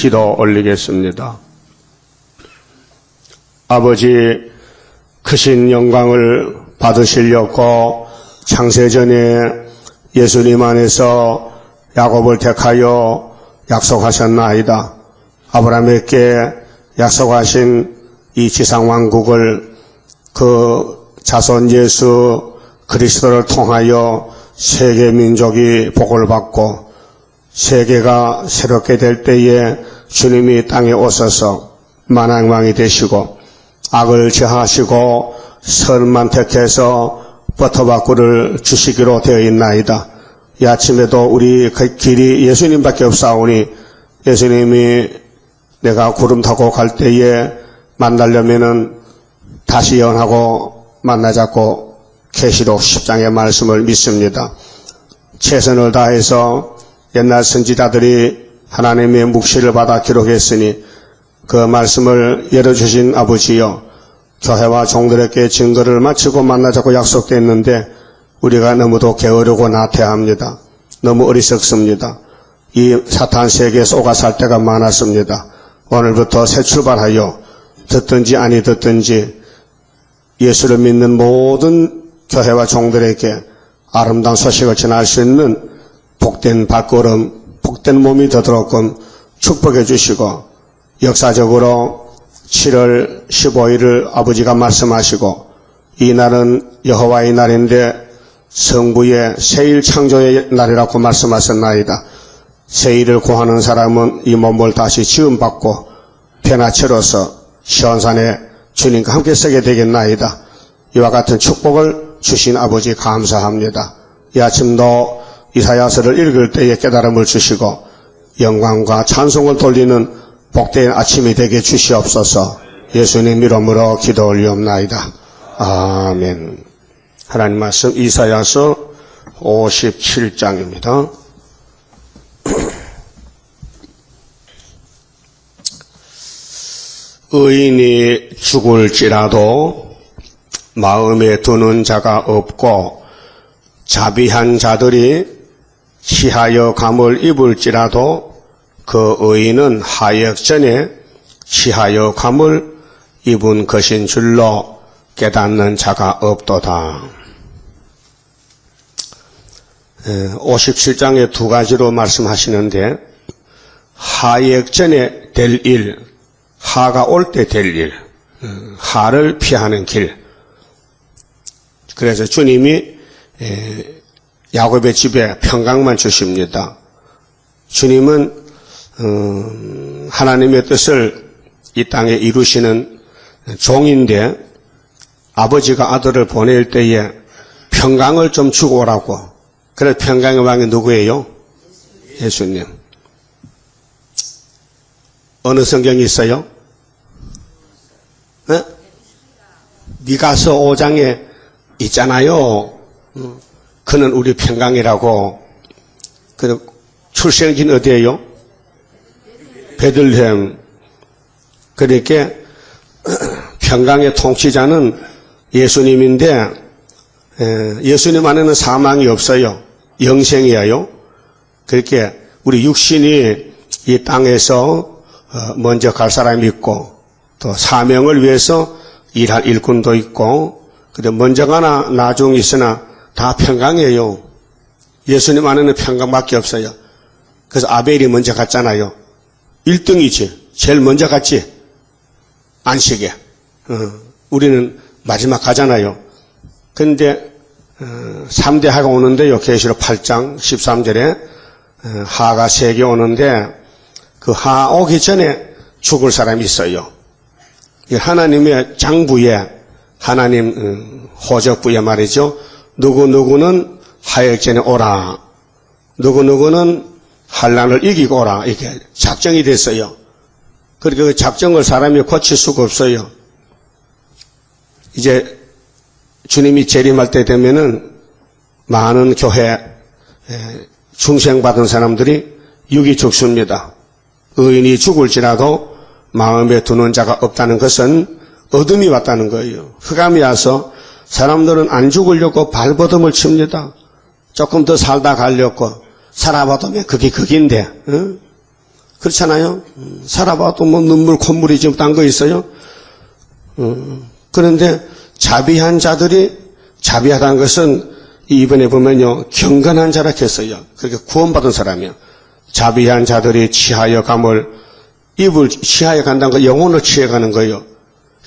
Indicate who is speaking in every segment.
Speaker 1: 기도 올리겠습니다. 아버지, 크신 영광을 받으시려고 창세전에 예수님 안에서 야곱을 택하여 약속하셨나이다. 아브라함에게 약속하신 이 지상왕국을 그 자손 예수 그리스도를 통하여 세계 민족이 복을 받고 세계가 새롭게 될 때에 주님이 땅에 오셔서 만왕왕이 되시고 악을 제하시고 선만 택해서 버터바꾸를 주시기로 되어 있나이다. 이 아침에도 우리 그 길이 예수님밖에 없사오니 예수님이 내가 구름 타고 갈 때에 만나려면은 다시 연하고 만나자고 계시록 10장의 말씀을 믿습니다. 최선을 다해서 옛날 선지자들이 하나님의 묵시를 받아 기록했으니 그 말씀을 열어주신 아버지여, 교회와 종들에게 증거를 마치고 만나자고 약속됐는데 우리가 너무도 게으르고 나태합니다. 너무 어리석습니다. 이 사탄 세계에 속아 살 때가 많았습니다. 오늘부터 새 출발하여 듣든지 아니 듣든지 예수를 믿는 모든 교회와 종들에게 아름다운 소식을 전할 수 있는 복된 발걸음, 복된 몸이 되도록끔 축복해 주시고, 역사적으로 7월 15일을 아버지가 말씀하시고 이 날은 여호와의 날인데 성부의 새일 창조의 날이라고 말씀하셨나이다. 새일을 구하는 사람은 이 몸을 다시 지음받고 변화체로서 시온산에 주님과 함께 서게 되겠나이다. 이와 같은 축복을 주신 아버지 감사합니다. 이 아침도 이사야서를 읽을 때에 깨달음을 주시고 영광과 찬송을 돌리는 복된 아침이 되게 주시옵소서. 예수님 이름으로 기도 올리옵나이다. 아멘. 하나님 말씀 이사야서 57장입니다. 의인이 죽을지라도 마음에 두는 자가 없고 자비한 자들이 치하여 감을 입을지라도 그 의인은 하역전에 치하여 감을 입은 것인 줄로 깨닫는 자가 없도다. 57장에 두 가지로 말씀하시는데, 하역전에 될 일, 하가 올 때 될 일, 하를 피하는 길. 그래서 주님이 야곱의 집에 평강만 주십니다. 주님은 하나님의 뜻을 이 땅에 이루시는 종인데 아버지가 아들을 보낼 때에 평강을 좀 주고 오라고. 그래서 평강의 왕이 누구예요? 예수님. 어느 성경이 있어요? 미가서 5장에 있잖아요. 그는 우리 평강이라고. 그 출생진 어디예요? 베들레헴. 그러니까 평강의 통치자는 예수님인데 예수님 안에는 사망이 없어요. 영생이에요. 그렇게 우리 육신이 이 땅에서 먼저 갈 사람이 있고 또 사명을 위해서 일할 일꾼도 있고 근데 먼저 가나 나중에 있으나 다 평강이에요. 예수님 안에는 평강밖에 없어요. 그래서 아벨이 먼저 갔잖아요. 1등이지. 제일 먼저 갔지. 안식에. 우리는 마지막 가잖아요. 그런데 3대 하가 오는데요. 계시록 8장 13절에 하가 3개 오는데 그 하 오기 전에 죽을 사람이 있어요. 하나님의 장부에 하나님 호적부에 말이죠. 누구누구는 하역전에 오라. 누구누구는 환난을 이기고 오라. 이렇게 작정이 됐어요. 그러니까 그 작정을 사람이 고칠 수가 없어요. 이제 주님이 재림할 때 되면은 많은 교회 중생받은 사람들이 육이 죽습니다. 의인이 죽을지라도 마음에 두는 자가 없다는 것은 어둠이 왔다는 거예요. 흑암이 와서 사람들은 안 죽으려고 발버둥을 칩니다. 조금 더 살다 가려고 살아봐도 그게 극인데 그렇잖아요. 살아봐도 뭐 눈물, 콧물이 좀 딴 거 있어요. 그런데 자비한 자들이, 자비하다는 것은 이번에 보면요, 경건한 자라 했어요. 그렇게 구원받은 사람이요. 자비한 자들이 취하여 감을, 입을 취하여 간다는 거, 영혼을 취해가는 거예요.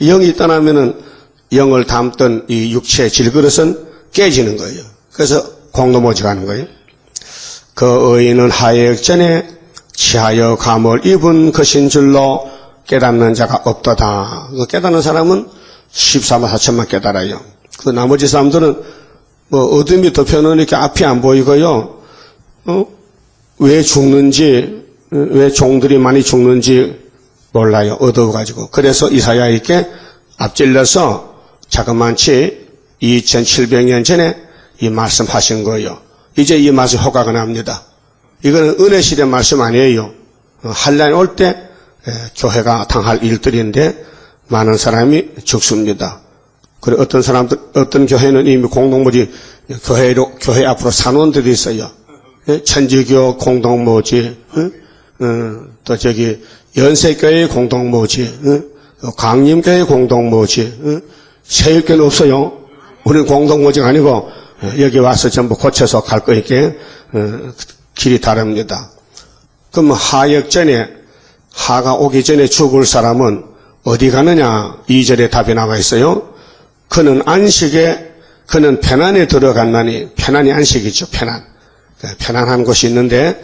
Speaker 1: 영이 떠나면은 영을 담던 이 육체의 질그릇은 깨지는 거예요. 그래서 공로모지 가는 거예요. 그 의인은 하역전에 취하여 감을 입은 것인 줄로 깨닫는 자가 없도다. 깨닫는 사람은 14만 4천만 깨달아요. 그 나머지 사람들은 뭐 어둠이 덮여놓으니까 이렇게 앞이 안 보이고요. 왜 죽는지, 왜 종들이 많이 죽는지 몰라요. 어두워가지고. 그래서 이사야에게 앞질러서 자그만치 2700년 전에 이 말씀하신 거예요. 이제 이 말씀 효과가 납니다. 이거는 은혜 시대 말씀 아니에요. 한란이 올 때 교회가 당할 일들인데 많은 사람이 죽습니다. 그리고 어떤 사람들, 어떤 교회는 이미 공동모지 교회 앞으로 산원들이 있어요. 천주교 공동모지, 또 저기 연세교회 공동모지, 강림교회 공동모지, 세일교는 없어요. 우리는 공동모지가 아니고 여기 와서 전부 고쳐서 갈 거니까 길이 다릅니다. 그럼 하역전에, 하가 오기 전에 죽을 사람은 어디 가느냐? 2절에 답이 나와 있어요. 그는 안식에, 그는 편안에 들어갔나니, 편안이 안식이죠. 편안. 편안한 곳이 있는데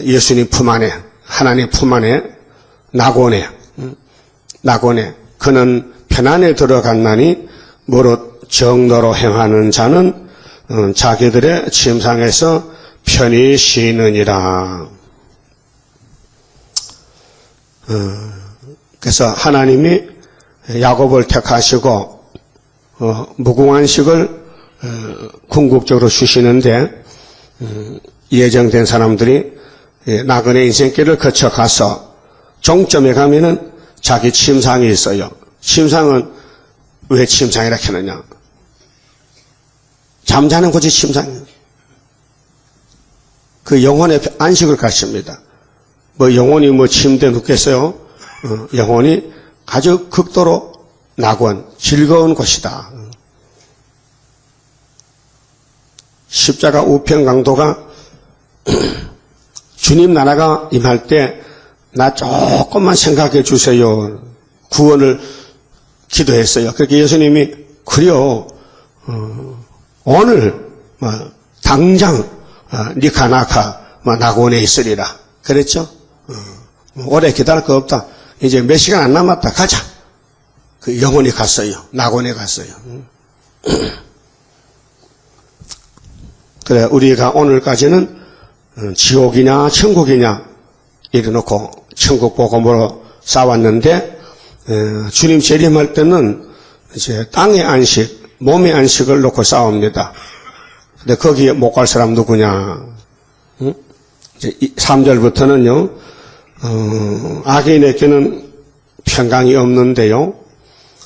Speaker 1: 예수님 품 안에, 하나님 품 안에, 낙원에 그는 편안에 들어갔나니 무릇 정도로 행하는 자는 자기들의 침상에서 편히 쉬느니라. 그래서 하나님이 야곱을 택하시고 무궁한식을 궁극적으로 주시는데 예정된 사람들이 나그네 인생길을 거쳐가서 종점에 가면은 자기 침상이 있어요. 침상은 왜 침상이라 하느냐? 잠자는 곳이 침상이에요. 그 영혼의 안식을 갖습니다. 뭐 영혼이 뭐 침대에 눕겠어요? 영혼이 아주 극도로 낙원, 즐거운 곳이다. 십자가 우편 강도가 주님 나라가 임할 때 나 조금만 생각해 주세요. 구원을 기도했어요. 그렇게 예수님이 그래요. 오늘 당장 니카나카 낙원에 있으리라. 그랬죠? 오래 기다릴 거 없다. 이제 몇 시간 안 남았다. 가자. 그 영혼이 갔어요. 낙원에 갔어요. 그래, 우리가 오늘까지는 지옥이냐 천국이냐 이래놓고 천국 복음으로 싸웠는데 주님 재림할 때는 이제 땅의 안식, 몸의 안식을 놓고 싸웁니다. 근데 거기에 못 갈 사람 누구냐? 이제 3절부터는요. 악인에게는 평강이 없는데요.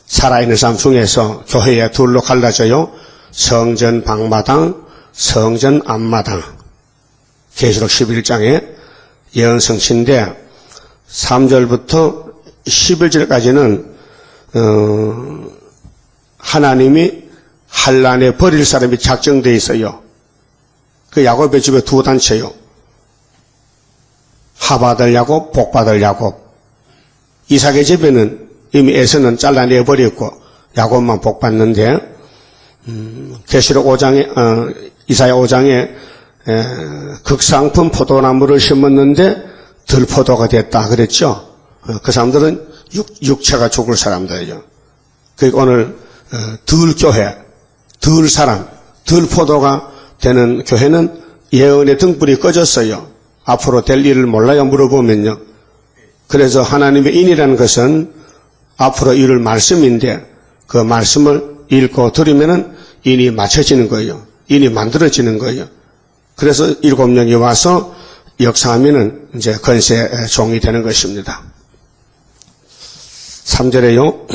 Speaker 1: 살아있는 사람 중에서 교회에 둘로 갈라져요. 성전 방마당, 성전 앞마당. 계시록 11장에 예언성취인데 3절부터 11절까지는 하나님이 한란에 버릴 사람이 작정되어 있어요. 그 야곱의 집에 두 단체요. 하받을 야곱, 복받을 야곱. 이삭의 집에는 이미 에서는 잘라내버렸고 야곱만 복받는데 계시록 5장에 이사야 5장에 극상품 포도나무를 심었는데 들포도가 됐다 그랬죠. 그 사람들은 육체가 죽을 사람들이에요. 그러니까 오늘 들교회, 들사람, 들포도가 되는 교회는 예언의 등불이 꺼졌어요. 앞으로 될 일을 몰라요 물어보면요. 그래서 하나님의 인이라는 것은 앞으로 이룰 말씀인데 그 말씀을 읽고 들으면은 인이 맞춰지는 거예요. 인이 만들어지는 거예요. 그래서 7명이 와서 역사하면은 이제 건세 종이 되는 것입니다. 3절에요.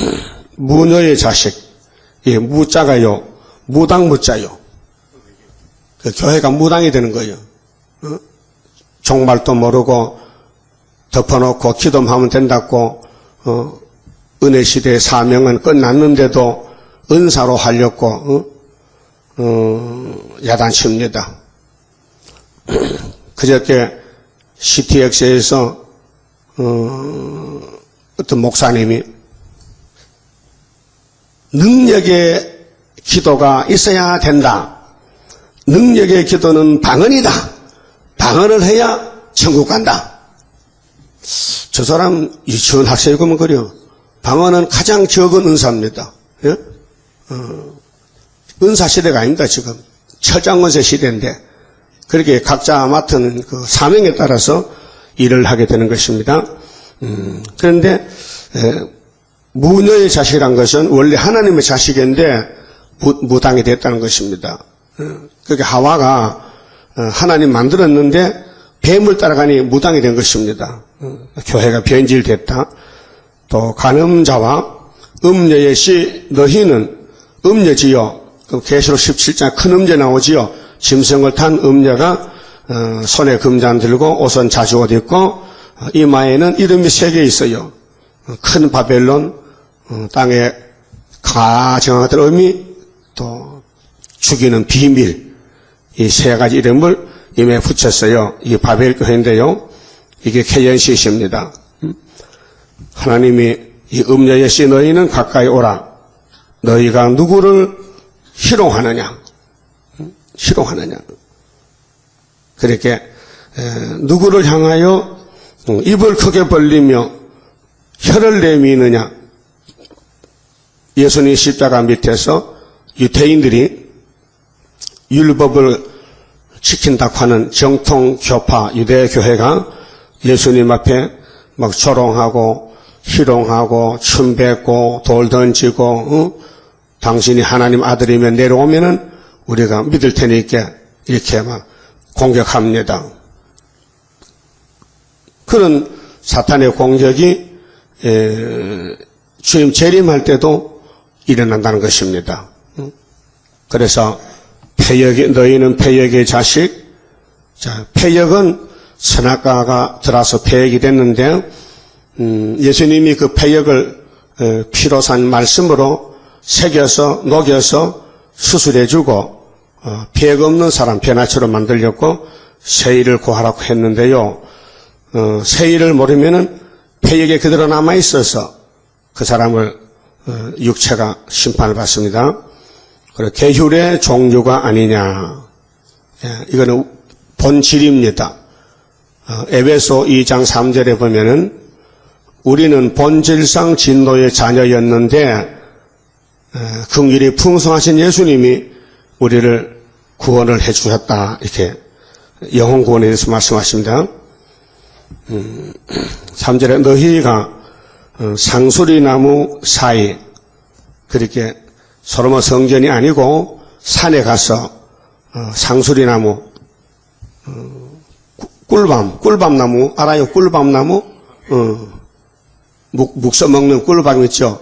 Speaker 1: 무녀의 자식, 이 무자가요. 무당 무자요. 그 교회가 무당이 되는 거예요. 종말도 모르고 덮어놓고 기도만 하면 된다고 은혜 시대의 사명은 끝났는데도 은사로 하려고 야단칩니다. 그저께 CTX에서 어떤 목사님이 능력의 기도가 있어야 된다. 능력의 기도는 방언이다. 방언을 해야 천국 간다. 저 사람 유치원 학생이면 그래요. 방언은 가장 적은 은사입니다. 예? 은사 시대가 아닙니다, 지금. 철장건세 시대인데, 그렇게 각자 맡은 그 사명에 따라서 일을 하게 되는 것입니다. 그런데, 무녀의 자식이란 것은 원래 하나님의 자식인데, 무당이 됐다는 것입니다. 그러니까 하와가 하나님 만들었는데, 뱀을 따라가니 무당이 된 것입니다. 교회가 변질됐다. 또 간음자와 음녀의 씨 너희는 음녀지요. 계시록 17장 큰 음녀 나오지요. 짐승을 탄 음녀가 손에 금잔 들고 옷은 자주옷 입고 이마에는 이름이 3개 있어요. 큰 바벨론, 땅에 가증한 것들 의미, 또 죽이는 비밀, 이 3가지 이름을 이마에 붙였어요. 이 바벨 교회인데요. 이게 케연시십니다. 하나님이 이 음녀의 씨 너희는 가까이 오라. 너희가 누구를 희롱하느냐? 희롱하느냐? 그렇게 누구를 향하여 입을 크게 벌리며 혀를 내미느냐? 예수님 십자가 밑에서 유대인들이 율법을 지킨다고 하는 정통 교파 유대교회가 예수님 앞에 막 조롱하고 희롱하고 춤 뱉고 돌 던지고 당신이 하나님 아들이면 내려오면은 우리가 믿을 테니까 이렇게 막 공격합니다. 그런 사탄의 공격이 주임 재림할 때도 일어난다는 것입니다. 그래서 너희는 패역의 자식. 자, 패역은 선악과가 들어서 패역이 됐는데 예수님이 그 패역을 피로 산 말씀으로 새겨서 녹여서 수술해주고 패역 없는 사람 변화처럼 만들려고 세일을 구하라고 했는데요. 세일을 모르면은 패역에 그대로 남아 있어서 그 사람을 육체가 심판을 받습니다. 그리고 계율의 종류가 아니냐. 이거는 본질입니다. 에베소 2장 3절에 보면은 우리는 본질상 진노의 자녀였는데 긍휼이 풍성하신 예수님이 우리를 구원을 해주셨다. 이렇게 영혼 구원에 대해서 말씀하십니다. 3절에 너희가 상수리나무 사이, 그렇게 솔로몬 성전이 아니고 산에 가서 상수리나무, 꿀밤나무 알아요? 꿀밤나무? 묵서 먹는 꿀밤 있죠?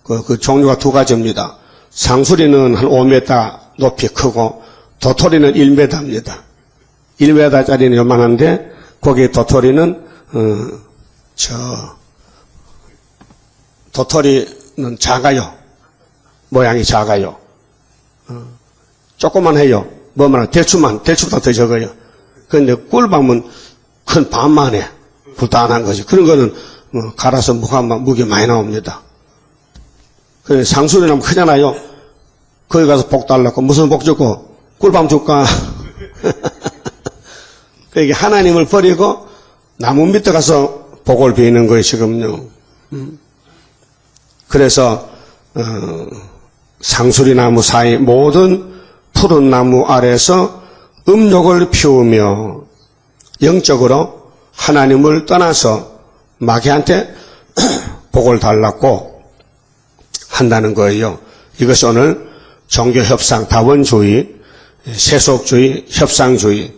Speaker 1: 그 종류가 2가지입니다. 상수리는 한 5m 높이 크고 도토리는 1m입니다. 1m짜리는 요만한데 거기 도토리는 도토리는 작아요. 모양이 작아요. 조그만 해요. 대추보다 더 적어요. 그런데 꿀밤은 큰 밤만 해. 불단한 거지. 그런 거는 갈아서 무게 많이 나옵니다. 그 상수리나무 크잖아요. 거기 가서 복 달라고 무슨 복 주고 꿀밤 줄까? 그게 하나님을 버리고 나무 밑에 가서 복을 비는 거예요, 지금요. 그래서 상수리나무 사이 모든 푸른 나무 아래서 음욕을 피우며 영적으로 하나님을 떠나서 마귀한테 복을 달라고 한다는 거예요. 이것이 오늘 종교협상, 다원주의, 세속주의, 협상주의,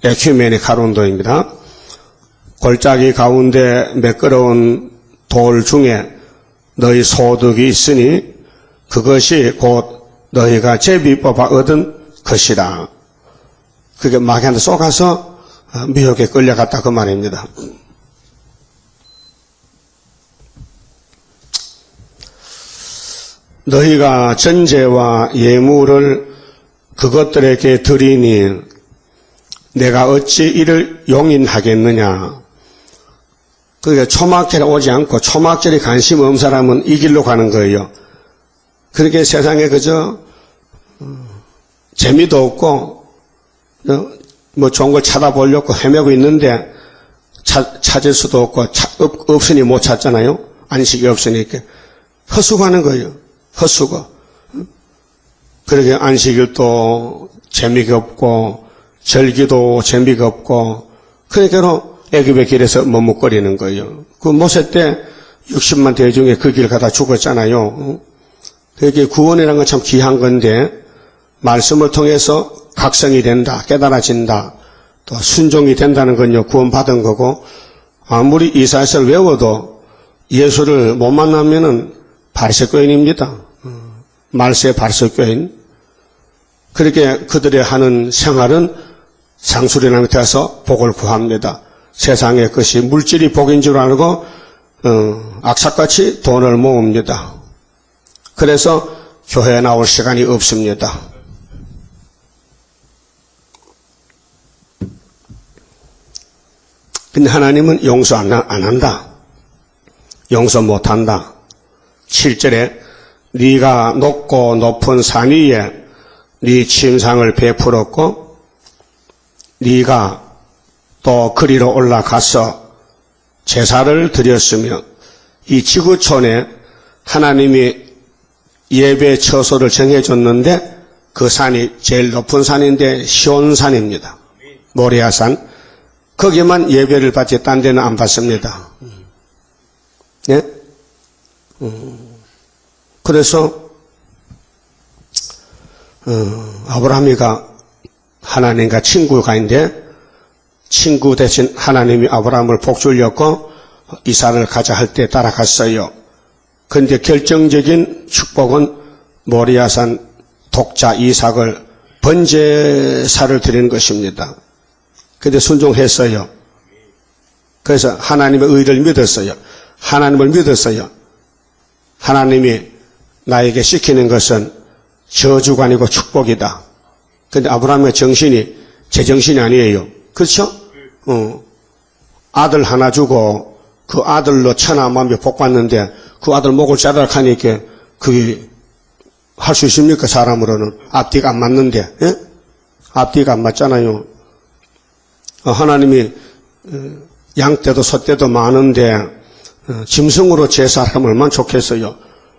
Speaker 1: 에큐메닉 운동입니다. 골짜기 가운데 매끄러운 돌 중에 너희 소득이 있으니 그것이 곧 너희가 제비 뽑아 얻은 것이라. 그게 마귀한테 쏘가서 미혹에 끌려갔다 그 말입니다. 너희가 전제와 예물을 그것들에게 드리니 내가 어찌 이를 용인하겠느냐. 그러니까 초막절에 오지 않고 초막절에 관심 없는 사람은 이 길로 가는 거예요. 그렇게 세상에 그저 재미도 없고 뭐 좋은 걸 찾아보려고 헤매고 있는데 찾을 수도 없고 없으니 못 찾잖아요. 안식이 없으니까 헛수고하는 거예요. 헛수고. 그렇게 안식일도 재미가 없고 절기도 재미가 없고 그러니까 애굽의 길에서 머뭇거리는 거예요. 그 모세 때 60만 대중에 그 길 가다 죽었잖아요. 그게 구원이라는 건 참 귀한 건데 말씀을 통해서 각성이 된다, 깨달아진다, 또 순종이 된다는 건요 구원받은 거고 아무리 이사야서를 외워도 예수를 못 만나면은 바리새교인입니다. 말세의 바리새교인. 그렇게 그들의 하는 생활은 상수리나 밑에 가서 복을 구합니다. 세상의 것이 물질이 복인 줄 알고 악착같이 돈을 모읍니다. 그래서 교회에 나올 시간이 없습니다. 근데 하나님은 용서 안 한다. 용서 못한다. 7절에 네가 높고 높은 산 위에 네 침상을 베풀었고 네가 또 그리로 올라가서 제사를 드렸으며 이 지구촌에 하나님이 예배 처소를 정해줬는데 그 산이 제일 높은 산인데 시온산입니다. 모리아산. 거기만 예배를 받지 딴 데는 안 받습니다. 예? 그래서 아브라함이가 하나님과 친구가 있는데 친구 대신 하나님이 아브라함을 복 주려고 이삭을 가자 할 때 따라갔어요. 그런데 결정적인 축복은 모리아산 독자 이삭을 번제사를 드리는 것입니다. 그런데 순종했어요. 그래서 하나님의 의를 믿었어요. 하나님을 믿었어요. 하나님이 나에게 시키는 것은 저주가 아니고 축복이다. 그런데 아브라함의 정신이 제 정신이 아니에요. 그렇죠? 아들 하나 주고 그 아들로 천하만별 복 받는데 그 아들 목을 자르라 하니까 그게 할 수 있습니까? 사람으로는 앞뒤가 안 맞는데. 예? 앞뒤가 안 맞잖아요. 하나님이 양떼도 소떼도 많은데 짐승으로 제사하면 얼마나 좋겠어요.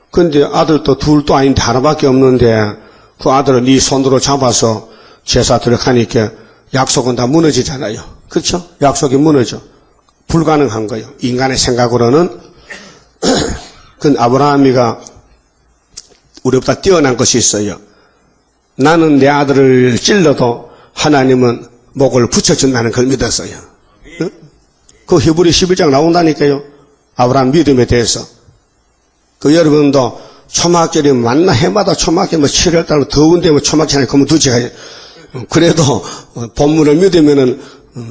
Speaker 1: 그런데 아들도 둘도 아닌데 하나밖에 없는데 그 아들을 네 손으로 잡아서 제사 들어가니까 약속은 다 무너지잖아요. 그렇죠? 약속이 무너져. 불가능한 거예요. 인간의 생각으로는. 그 아브라함이가 우리보다 뛰어난 것이 있어요. 나는 내 아들을 찔러도 하나님은 목을 붙여준다는 걸 믿었어요. 그 히브리 11장 나온다니까요. 아브라함 믿음에 대해서. 그 여러분도 초막절이 만나 해마다 초막절 뭐 7월달 더운데 뭐 초막절에 그러면 두지가 그래도 본문을 믿으면은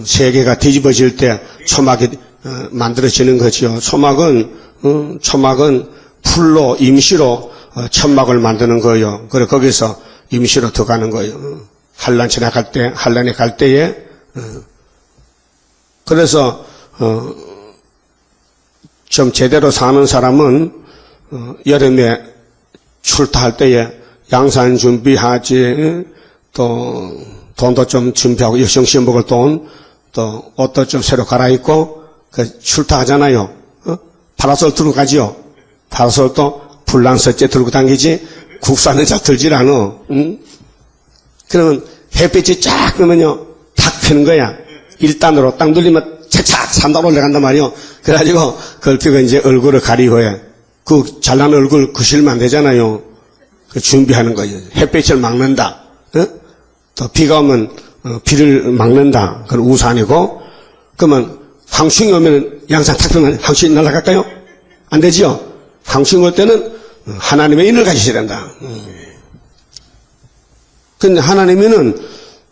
Speaker 1: 세계가 뒤집어질 때 초막이 만들어지는 거죠. 초막은 풀로 임시로 천막을 만드는 거예요. 그래 거기서 임시로 들어가는 거예요. 한란 지나갈 때, 한란에 갈 때에 그래서 좀 제대로 사는 사람은 여름에 출타할 때에 양산 준비하지, 또 돈도 좀 준비하고 여성시험 먹을 돈, 또 옷도 좀 새로 갈아입고 출타하잖아요. 파라솔 들고 가지요. 파라솔도 불란서째 들고 다니지 국산은 잘 들질 않아. 그러면 햇빛이 쫙 그러면요 탁 펴는 거야. 1단으로 딱 눌리면 차차 3단 올라간단 말이요. 그래가지고 그걸 펴고 이제 얼굴을 가리고 해. 그 잘난 얼굴 그실면 안 되잖아요. 그 준비하는 거예요. 햇빛을 막는다. 또 비가 오면 비를 막는다. 그건 우산이고. 그러면 황충이 오면 양산 탁 펴면 황충이 날아갈까요? 안 되지요. 황충이 올 때는 하나님의 인을 가지셔야 된다. 근데 하나님은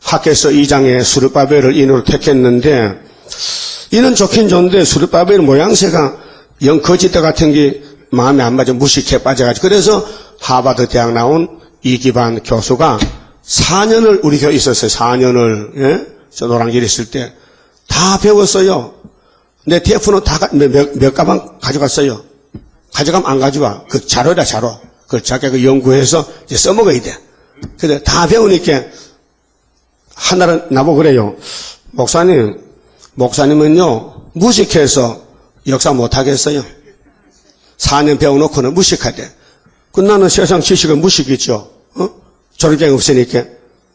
Speaker 1: 학개서 2장에 스룹바벨을 인으로 택했는데 이는 좋긴 좋은데 스룹바벨 모양새가 영 거짓대 같은 게 마음에 안 맞아 무식해 빠져가지고 그래서 하버드 대학 나온 이기반 교수가 4년을 우리 교회에 있었어요. 4년을. 예? 저 노량길에 있을 때 다 배웠어요. 내 TF는 다 몇 가방 가져갔어요. 가져가면 안 가져와. 그 자료다 자료. 그걸 자기가 그 연구해서 이제 써먹어야 돼. 근데 다 배우니까 하나는 나보고 그래요. 목사님은요 무식해서 역사 못하겠어요. 4년 배워놓고는 무식하대. 그 나는 세상 지식은 무식이죠. 졸업장이 없으니까.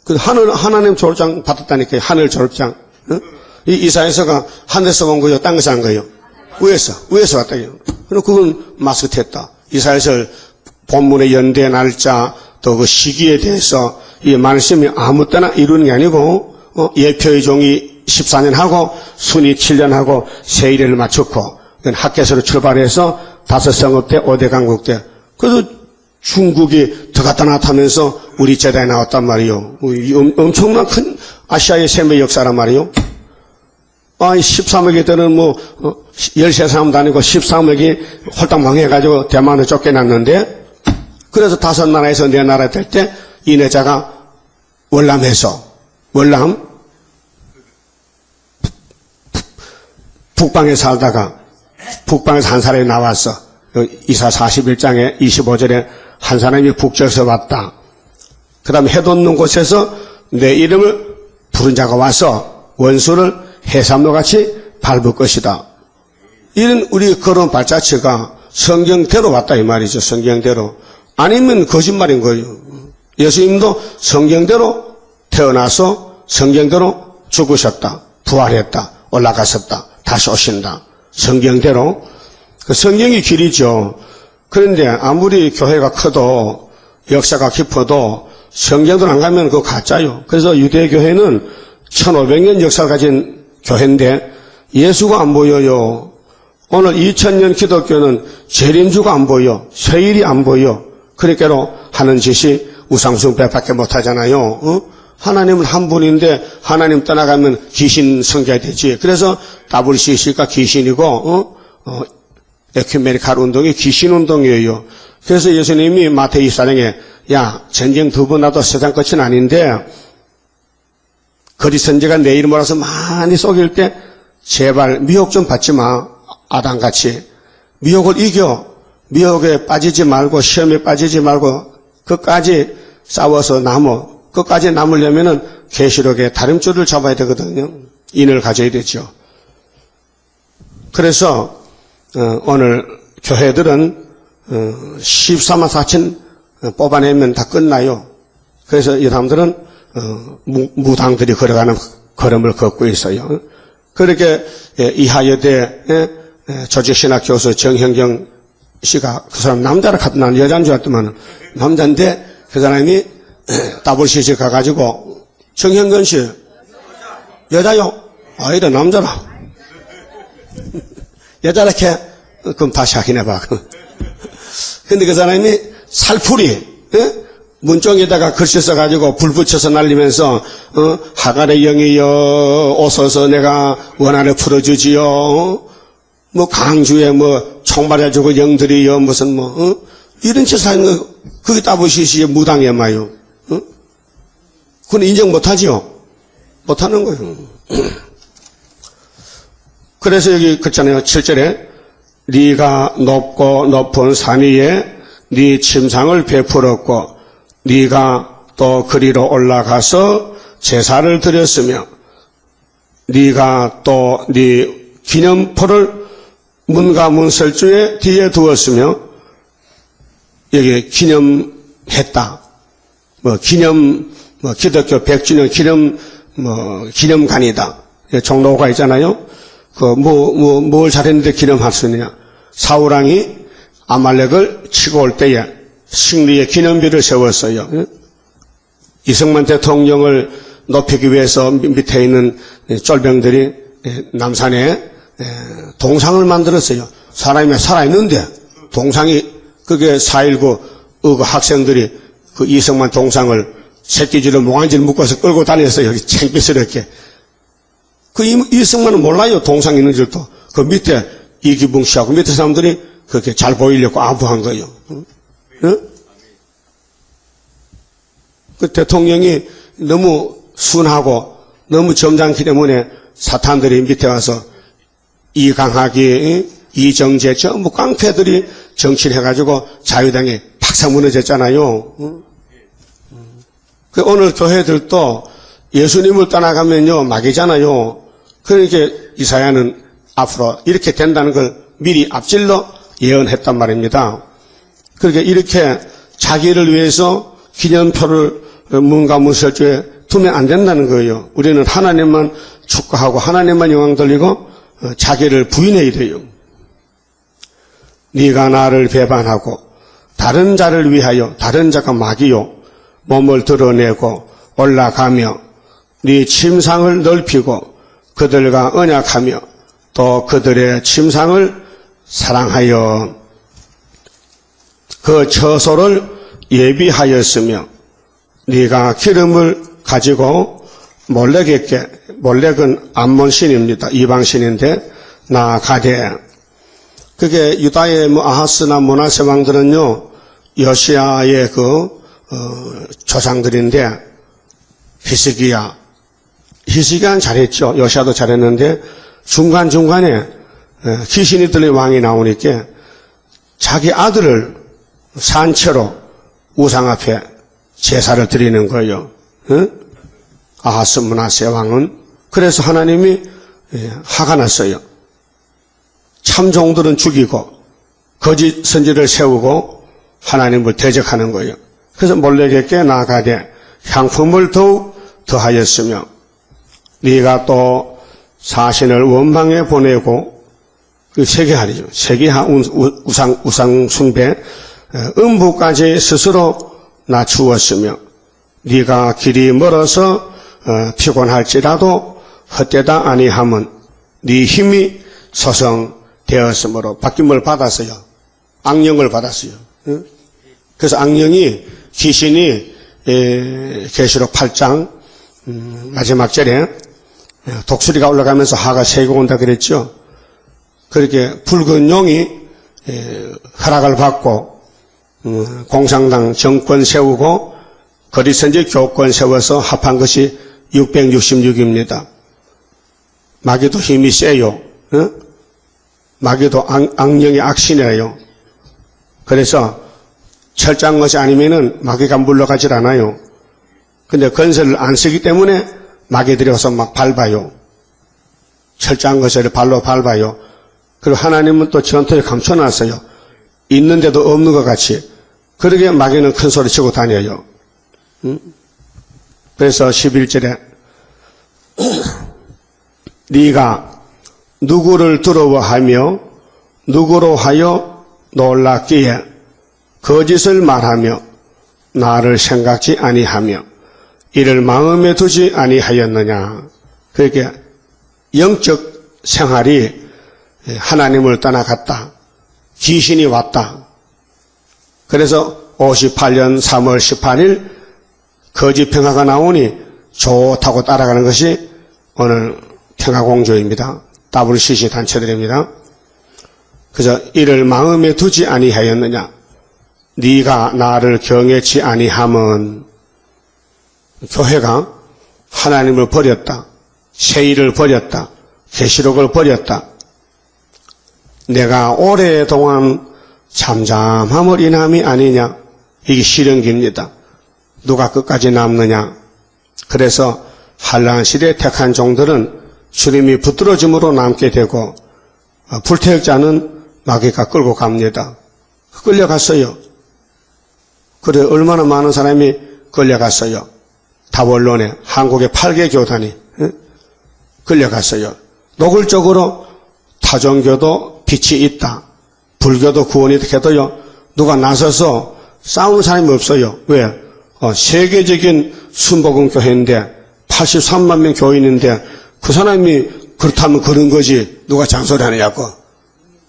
Speaker 1: 그 하나님 졸업장 받았다니까. 하늘 졸업장. 이 이사야서가 하늘에서 온 거요, 땅에서 온 거요. 위에서 왔다요. 그럼 그건 마스터했다. 이사야서 본문의 연대 날짜 또 그 시기에 대해서 이 말씀이 아무 때나 이루는 게 아니고 예표의 종이 14년 하고 순이 7년 하고 세일을 마쳤고 학교에서 출발해서 5성읍 때 5대 강국 때 그래서 중국이 더 갖다 나타나면서 우리 제다에 나왔단 말이요. 엄청난 큰 아시아의 셈의 역사란 말이요. 13세기 때는 13사람도 아니고 13세기 홀딱 망해가지고 대만을 쫓겨났는데 그래서 5나라에서 4나라 될 때 이내자가 월남 북방에 살다가 북방에서 한 사람이 나왔어. 이사 41장에 25절에 한 사람이 북쪽에서 왔다. 그 다음에 해 돋는 곳에서 내 이름을 부른 자가 와서 원수를 해삼로같이 밟을 것이다. 이런 우리 걸어온 발자취가 성경대로 왔다 이 말이죠. 성경대로. 아니면 거짓말인 거예요. 예수님도 성경대로 태어나서 성경대로 죽으셨다. 부활했다. 올라가셨다. 다시 오신다. 성경대로. 그 성경이 길이죠. 그런데 아무리 교회가 커도 역사가 깊어도 성경대로 안 가면 그거 가짜요. 그래서 유대교회는 1500년 역사를 가진 교회인데 예수가 안 보여요. 오늘 2000년 기독교는 재림주가 안 보여. 세일이 안 보여. 그러니까 하는 짓이 우상숭배밖에 못하잖아요. 하나님은 한 분인데 하나님 떠나가면 귀신 섬겨야 되지. 그래서 WCC가 귀신이고 에큐메니칼 운동이 귀신 운동이에요. 그래서 예수님이 마태오 24장에 야 전쟁 2번 나도 세상 끝은 아닌데 거짓 선지자가 내 이름으로 와서 많이 속일 때 제발 미혹 좀 받지 마. 아담같이 미혹을 이겨. 미혹에 빠지지 말고 시험에 빠지지 말고 끝까지 싸워서 끝까지 남으려면은 계시록의 다림줄을 잡아야 되거든요. 인을 가져야 되죠. 그래서 오늘 교회들은 14만 4천 뽑아내면 다 끝나요. 그래서 이 사람들은 무당들이 걸어가는 걸음을 걷고 있어요. 그렇게 이하여대 조직신학 교수 정형경 씨가 그 사람 남자를 갖다 난 여자인 줄 알았더만 남자인데 그 사람이 WCC 가가지고 정형근 씨 여자요? 아이래 남자라. 여자라게 그럼 다시 확인해봐. 근데 그 사람이 살풀이 문쪽에다가 글씨 써가지고 불 붙여서 날리면서 하갈의 영이여 오소서 내가 원한을 풀어주지요. 강주에 총 맞아주고 영들이여 무슨 이런 짓을 하는 거 그게 WCC의 무당이야 마요. 그건 인정 못하지요. 못하는 거예요. 그래서 여기 그렇잖아요. 7절에 네가 높고 높은 산 위에 네 침상을 베풀었고 네가 또 그리로 올라가서 제사를 드렸으며 네가 또 네 기념포를 문과 문설주의 뒤에 두었으며 여기 기념했다. 기독교 100주년 기념관이다. 종로가 있잖아요. 뭘 잘했는데 기념할 수 있느냐. 사울왕이 아말렉을 치고 올 때에 승리의 기념비를 세웠어요. 이승만 대통령을 높이기 위해서 밑에 있는 쫄병들이 남산에 동상을 만들었어요. 사람이 살아있는데 동상이 그게 4.19 학생들이 그 이승만 동상을 새끼줄을 몽환지를 묶어서 끌고 다녔어요. 여기 창피스럽게. 그 이승만은 몰라요. 동상 있는 줄도. 그 밑에 이기붕 씨하고 밑에 사람들이 그렇게 잘 보이려고 아부한 거예요. 그 대통령이 너무 순하고 너무 점잖기 때문에 사탄들이 밑에 와서 이강하기, 이정재, 전부 깡패들이 정치를 해가지고 자유당이 박살 무너졌잖아요. 그 오늘 교회들도 예수님을 떠나가면요, 막이잖아요. 그러니까 이사야는 앞으로 이렇게 된다는 걸 미리 앞질러 예언했단 말입니다. 그러니까 이렇게 자기를 위해서 기념표를 문과 문설주에 두면 안 된다는 거예요. 우리는 하나님만 축하하고 하나님만 영광 돌리고 자기를 부인해야 돼요. 네가 나를 배반하고 다른 자를 위하여 다른 자가 막이요 몸을 드러내고 올라가며 네 침상을 넓히고 그들과 언약하며 또 그들의 침상을 사랑하여 그 처소를 예비하였으며 네가 기름을 가지고 몰렉에게, 몰렉은 암몬신입니다. 이방신인데 나아가되, 그게 유다의 아하스나 므낫세 왕들은요 여시아의 조상들인데 히스기야는 잘했죠. 여시아도 잘했는데 중간중간에 귀신이 들린 왕이 나오니까 자기 아들을 산채로 우상 앞에 제사를 드리는 거예요. 아하스 므낫세 왕은. 그래서 하나님이 화가 났어요. 참종들은 죽이고 거짓 선지를 세우고 하나님을 대적하는 거예요. 그래서 몰렉에게 나아가되 향품을 더욱 더하였으며 네가 또 사신을 원방에 보내고 세계하리죠. 세계하 우상 숭배 음부까지 스스로 낮추었으며 네가 길이 멀어서 피곤할지라도 헛되다 아니함은 네 힘이 소성되었으므로 바뀜을 받았어요. 악령을 받았어요. 그래서 악령이 귀신이 계시록 8장 마지막 절에 독수리가 올라가면서 하가 세고 온다 그랬죠. 그렇게 붉은 용이 허락을 받고 공산당 정권 세우고 거리선지 교권 세워서 합한 것이 666입니다. 마귀도 힘이 세요. 마귀도 악령의 악신이에요. 그래서 철저한 것이 아니면은 마귀가 물러가질 않아요. 근데 건설을 안 쓰기 때문에 마귀들이 와서 막 밟아요. 철저한 것을 발로 밟아요. 그리고 하나님은 또 전투에 감춰놨어요. 있는데도 없는 것 같이. 그러게 마귀는 큰 소리 치고 다녀요. 그래서 11절에 네가 누구를 두려워하며 누구로 하여 놀랍기에 거짓을 말하며 나를 생각지 아니하며 이를 마음에 두지 아니하였느냐. 그러니까 영적 생활이 하나님을 떠나갔다. 귀신이 왔다. 그래서 58년 3월 18일 거짓 평화가 나오니 좋다고 따라가는 것이 오늘 평화공조입니다. WCC 단체들입니다. 그래서 이를 마음에 두지 아니하였느냐. 네가 나를 경외치 아니함은 교회가 하나님을 버렸다. 세일을 버렸다. 계시록을 버렸다. 내가 오랫동안 잠잠함을 인함이 아니냐. 이게 실현기입니다. 누가 끝까지 남느냐. 그래서 한란 시대에 택한 종들은 주님이 붙들어짐으로 남게 되고 불태역자는 마귀가 끌고 갑니다. 끌려갔어요. 그래 얼마나 많은 사람이 끌려갔어요. 다원론에 한국의 8개 교단이 끌려갔어요. 노골적으로 타종교도 빛이 있다. 불교도 구원이 되도요. 누가 나서서 싸우는 사람이 없어요. 왜? 세계적인 순복음 교회인데 83만 명 교인인데 그 사람이 그렇다면 그런 거지 누가 잔소리하느냐고.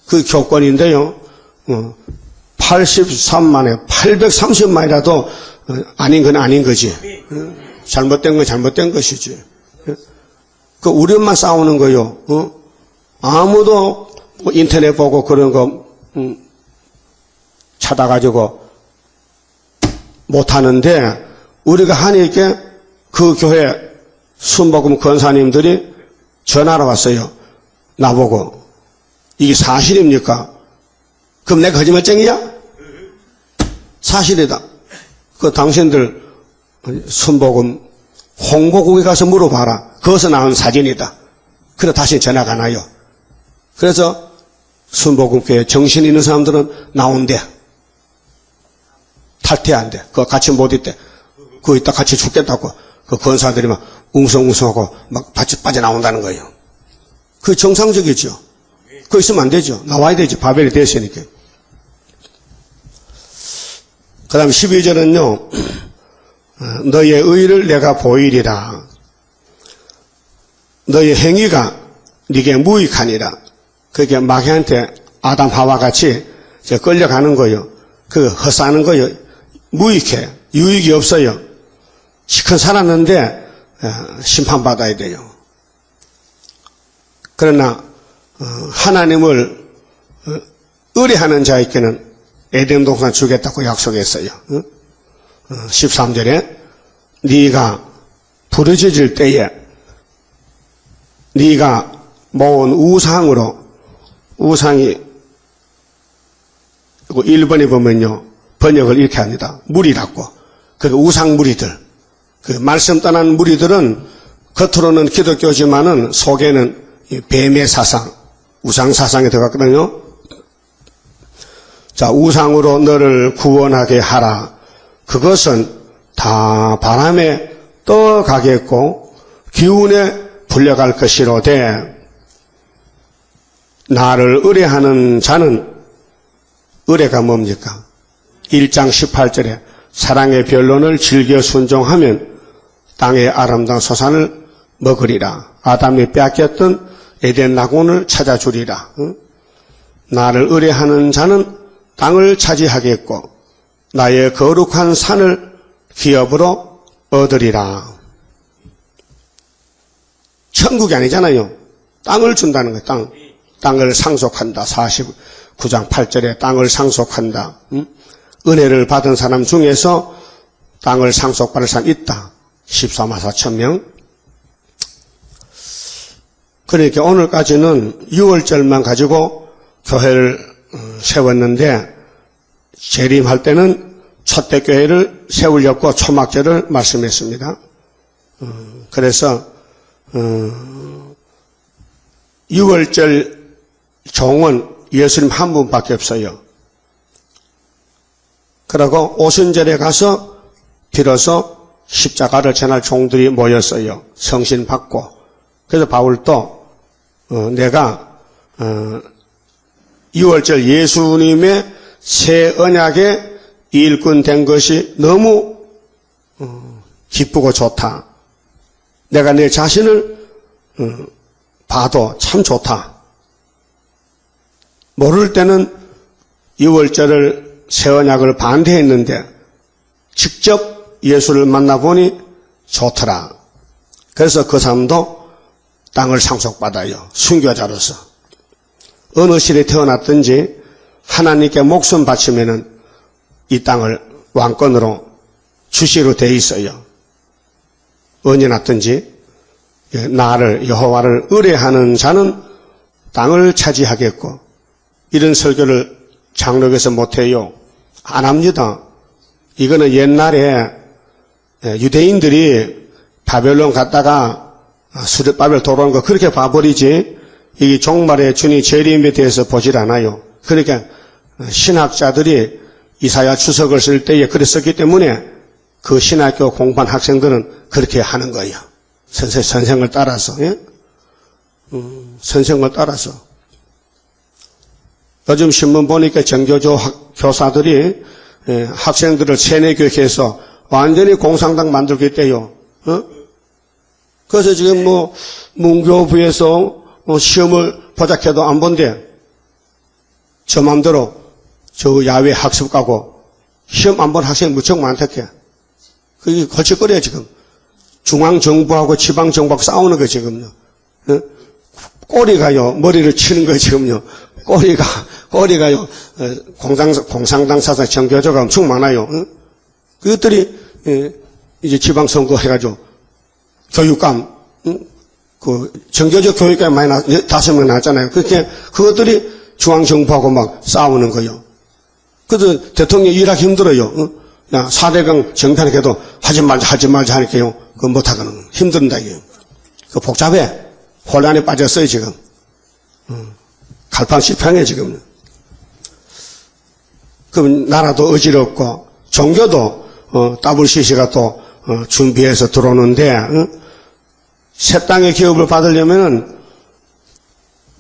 Speaker 1: 그 교권인데요. 83만에 830만이라도 아닌 건 아닌 거지. 잘못된 건 잘못된 것이지. 그 우리만 싸우는 거요. 아무도 인터넷 보고 그런 거 찾아가지고 못하는데 우리가 하니까 그 교회 순복음 권사님들이 전화로 왔어요. 나보고 이게 사실입니까? 그럼 내가 거짓말쟁이야? 사실이다. 그 당신들 순복음 홍보국에 가서 물어봐라. 거기서 나온 사진이다. 그래 다시 전화가 나요. 그래서 순복음교회 정신 있는 사람들은 나온대. 탈퇴한대. 그거 같이 못 있대. 그거 이따 같이 죽겠다고. 그 권사들이 막 웅성웅성하고 막 빠져나온다는 거예요. 그게 정상적이죠. 그거 있으면 안 되죠. 나와야 되지. 바벨이 됐으니까. 그 다음 12절은요. 너의 의를 내가 보이리라. 너의 행위가 네게 무익하니라. 그게 마귀한테 아담 하와 같이 끌려가는 거예요. 그 헛사는 거예요. 무익해. 유익이 없어요. 시큰 살았는데 심판받아야 돼요. 그러나 하나님을 의뢰하는 자에게는 에덴 동산 주겠다고 약속했어요. 13절에 네가 부르짖을 때에 네가 모은 우상으로 우상이 1번에 보면요. 번역을 이렇게 합니다. 무리라고. 그 우상 무리들. 그 말씀 떠난 무리들은 겉으로는 기독교지만은 속에는 뱀의 사상, 우상 사상에 들어갔거든요. 자, 우상으로 너를 구원하게 하라. 그것은 다 바람에 떠가겠고 기운에 불려갈 것이로되 나를 의뢰하는 자는 의뢰가 뭡니까? 1장 18절에 사랑의 변론을 즐겨 순종하면 땅의 아름다운 소산을 먹으리라. 아담이 빼앗겼던 에덴 낙원을 찾아주리라. 나를 의뢰하는 자는 땅을 차지하겠고 나의 거룩한 산을 기업으로 얻으리라. 천국이 아니잖아요. 땅을 준다는 거예요. 땅을 상속한다. 49장 8절에 땅을 상속한다. 은혜를 받은 사람 중에서 땅을 상속받을 사람이 있다. 14만 4천 명. 그러니까 오늘까지는 6월절만 가지고 교회를 세웠는데 재림할 때는 초대교회를 세우려고 초막절을 말씀했습니다. 그래서 6월절 종은 예수님 한 분밖에 없어요. 그리고 오순절에 가서 비로소 십자가를 전할 종들이 모였어요. 성신 받고. 그래서 바울도 내가 6월절 예수님의 새 언약의 일꾼 된 것이 너무 기쁘고 좋다. 내가 내 자신을 봐도 참 좋다. 모를 때는 6월절을 새 언약을 반대했는데 직접 예수를 만나보니 좋더라. 그래서 그 사람도 땅을 상속받아요. 순교자로서. 어느 시대에 태어났든지 하나님께 목숨 바치면은 이 땅을 왕권으로 주시로 돼 있어요. 언제 났든지 나를 여호와를 의뢰하는 자는 땅을 차지하겠고 이런 설교를 장로교에서 못해요. 안 합니다. 이거는 옛날에 유대인들이 바벨론 갔다가 수르바벨 돌아오는 거 그렇게 봐버리지 이 종말의 주님 재림에 대해서 보질 않아요. 그러니까 신학자들이 이사야 주석을 쓸 때에 그랬었기 때문에 그 신학교 공부한 학생들은 그렇게 하는 거예요. 선생을 따라서. 예? 선생을 따라서. 요즘 신문 보니까 정교조 교사들이 학생들을 세뇌교육해서 완전히 공산당 만들고 있대요. 그래서 지금 문교부에서 시험을 보작해도 안 본대. 저 맘대로 저 야외 학습 가고 시험 안 본 학생이 무척 많다게. 그게 걸칠거려요 지금. 중앙정부하고 지방정부하고 싸우는 거예요 지금요. 꼬리가요 머리를 치는 거예요 지금요. 꼬리가요 공산당 사상 정교조가 엄청 많아요. 그것들이 이제 지방선거 해가지고 교육감, 그 정교적 교육감이 많이 5명 나왔잖아요. 그렇게 그것들이 중앙정부하고 막 싸우는 거요. 그래서 대통령 일하기 힘들어요. 야, 4대강 정편에도 하지 말자 하니까요. 그거 못하거든. 힘든다, 이게. 그 복잡해. 혼란에 빠졌어요, 지금. 갈팡질팡해, 지금. 그럼 나라도 어지럽고, 종교도, WCC가 또, 준비해서 들어오는데, 새 땅의 기업을 받으려면은,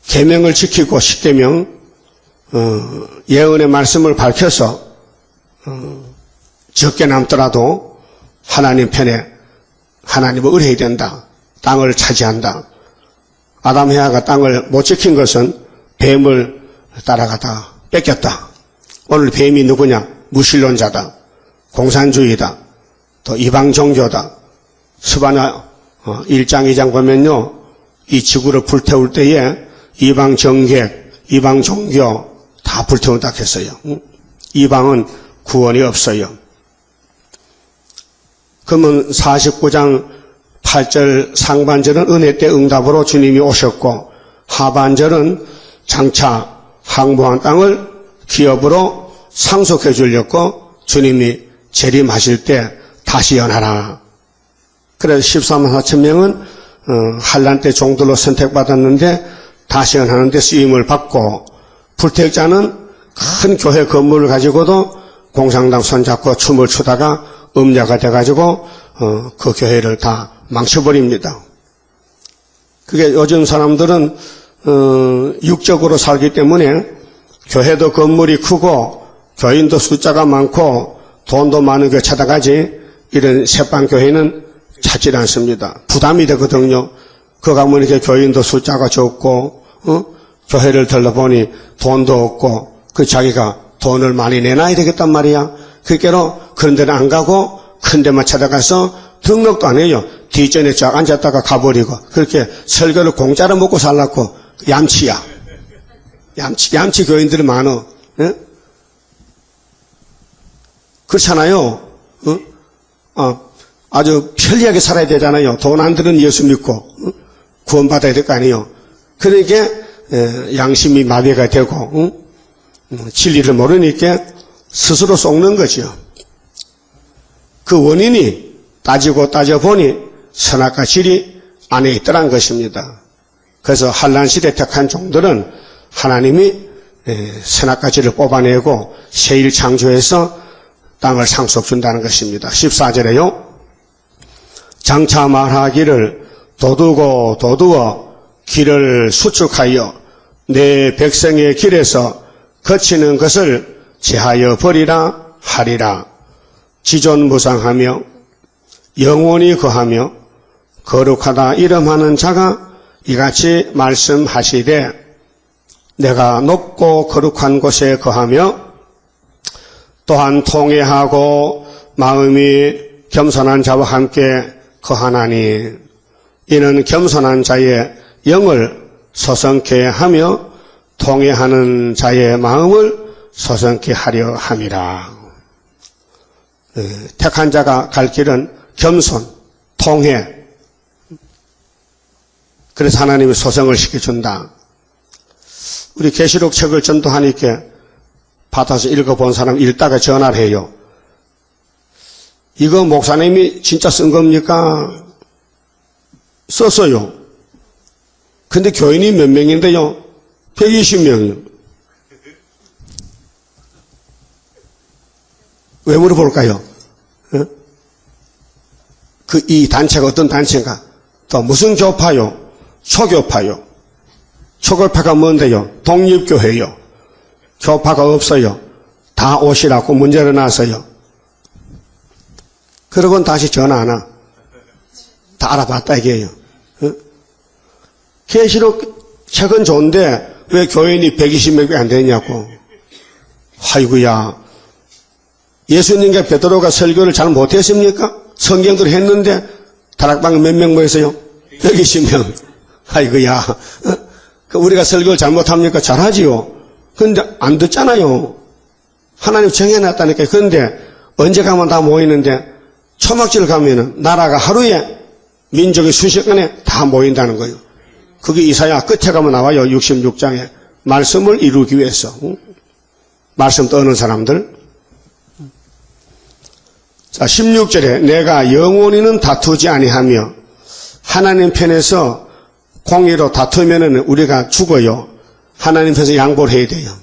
Speaker 1: 계명을 지키고, 10계명, 예언의 말씀을 밝혀서, 적게 남더라도, 하나님 편에, 하나님을 의뢰해야 된다. 땅을 차지한다. 아담 해아가 땅을 못 지킨 것은 뱀을 따라가다 뺏겼다. 오늘 뱀이 누구냐? 무신론자다. 공산주의다. 또 이방 종교다. 스바냐 1장 2장 보면요. 이 지구를 불태울 때에 이방 정객, 이방 종교 다 불태운다 했어요. 이방은 구원이 없어요. 그러면 49장 8절 상반절은 은혜 때 응답으로 주님이 오셨고 하반절은 장차 항복한 땅을 기업으로 상속해 주려고 주님이 재림하실 때 다시 연하라. 그래서 14만 4천 명은 한란 때 종들로 선택받았는데 다시 연하는 데 쓰임을 받고 불택자는 큰 교회 건물을 가지고도 공산당 손잡고 춤을 추다가 음녀가 돼가지고 그 교회를 다 망쳐버립니다. 그게 요즘 사람들은 육적으로 살기 때문에 교회도 건물이 크고 교인도 숫자가 많고 돈도 많은 교회 찾아가지 이런 새빵 교회는 찾지 않습니다. 부담이 되거든요. 그 가면 이렇게 교인도 숫자가 적고 교회를 들러보니 돈도 없고 그 자기가 돈을 많이 내놔야 되겠단 말이야. 그게로 그런 데는 안 가고 큰 데만 찾아가서 등록도 안 해요. 뒷전에 쫙 앉았다가 가버리고 그렇게 설교를 공짜로 먹고 살라고 얌치야. 얌치 교인들이 많어. 예? 그렇잖아요. 아주 편리하게 살아야 되잖아요. 돈 안 드는 예수 믿고 구원받아야 될 거 아니에요. 그러니까 양심이 마비가 되고 진리를 모르니까 스스로 속는 거죠. 그 원인이 따져보니 선악과 질이 안에 있더란 것입니다. 그래서 한란시대 택한 종들은 하나님이 선악과 질을 뽑아내고 새일 창조해서 땅을 상속준다는 것입니다. 14절에요. 장차 말하기를 도두어 길을 수축하여 내 백성의 길에서 거치는 것을 제하여 버리라 하리라. 지존무상하며 영원히 거하며 거룩하다 이름하는 자가 이같이 말씀하시되 내가 높고 거룩한 곳에 거하며 또한 통회하고 마음이 겸손한 자와 함께 거하나니 이는 겸손한 자의 영을 소성케 하며 통회하는 자의 마음을 소성케 하려 함이라. 택한 자가 갈 길은 겸손, 통회. 그래서 하나님이 소성을 시켜준다. 우리 계시록 책을 전도하니까 받아서 읽어본 사람 읽다가 전화를 해요. 이거 목사님이 진짜 쓴 겁니까? 썼어요. 근데 교인이 몇 명인데요? 120명이요. 왜 물어볼까요? 이 단체가 어떤 단체인가? 또 무슨 교파요? 초교파요. 초교파가 뭔데요? 독립교회요. 교파가 없어요. 다 오시라고 문제를 놨어요. 그러고는 다시 전화 안 와. 다 알아봤다 이게요. 계시록 책은 좋은데 왜 교인이 120명이 안 되냐고. 아이고야. 예수님과 베드로가 설교를 잘 못했습니까? 성경대로 했는데 다락방에 몇 명 모였어요? 120명. 아이고야. 우리가 설교를 잘못합니까? 잘하지요. 그런데 안 듣잖아요. 하나님 정해놨다니까요. 그런데 언제 가면 다 모이는데 초막절 가면은 나라가 하루에 민족이 순식간에 다 모인다는 거예요. 그게 이사야 끝에 가면 나와요. 66장에. 말씀을 이루기 위해서. 말씀 떠는 사람들. 자, 16절에 내가 영원히는 다투지 아니하며 하나님 편에서 공의로 다투면은 우리가 죽어요. 하나님 편에서 양보를 해야 돼요.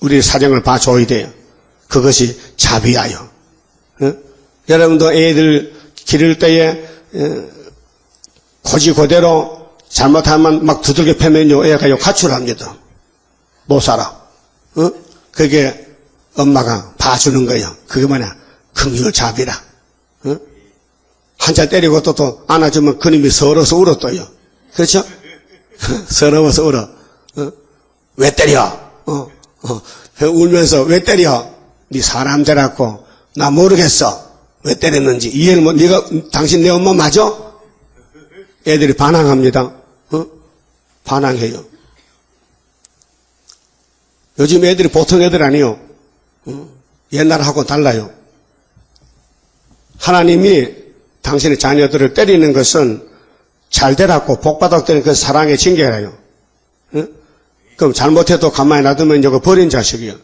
Speaker 1: 우리 사정을 봐줘야 돼요. 그것이 자비하여. 여러분도 애들 기를 때에 고지고대로 잘못하면 막 두들겨 패면요 애가 가출합니다. 못 살아. 그게 엄마가 봐주는 거예요. 그게 뭐냐? 긍휼 자비라. 한자 때리고 또 안아주면 그놈이 서러워서 울었어요. 그렇죠? 서러워서 울어. 왜 때려? 울면서 왜 때려? 네 사람 되라고. 나 모르겠어. 왜 때렸는지. 이해를 못, 당신 내 엄마 맞아? 애들이 반항합니다. 반항해요. 요즘 애들이 보통 애들 아니에요. 옛날하고 달라요. 하나님이 당신의 자녀들을 때리는 것은 잘 되라고 복받았다는 그 사랑의 징계라요. 그럼 잘못해도 가만히 놔두면 이거 버린 자식이요.